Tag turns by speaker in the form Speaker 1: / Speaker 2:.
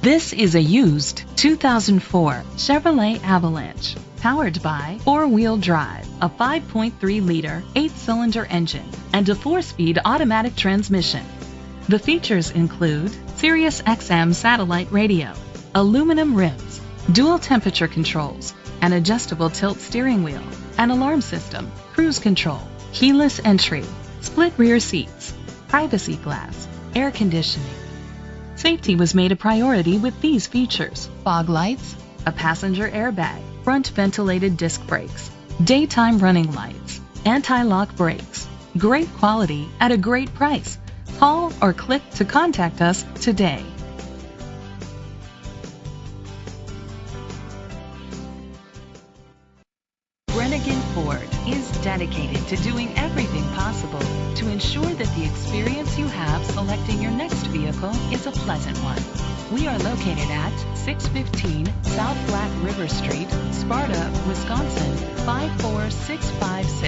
Speaker 1: This is a used 2004 Chevrolet Avalanche, powered by four-wheel drive, a 5.3-liter, 8-cylinder engine, and a 4-speed automatic transmission. The features include Sirius XM satellite radio, aluminum rims, dual temperature controls, an adjustable tilt steering wheel, an alarm system, cruise control, keyless entry, split rear seats, privacy glass, air conditioning. Safety was made a priority with these features: fog lights, a passenger airbag, front ventilated disc brakes, daytime running lights, anti-lock brakes. Great quality at a great price. Call or click to contact us today. Brenengen Ford is dedicated to doing everything possible to ensure that the experience you have selecting your next vehicle is a pleasant one. We are located at 615 South Black River Street, Sparta, Wisconsin 54656.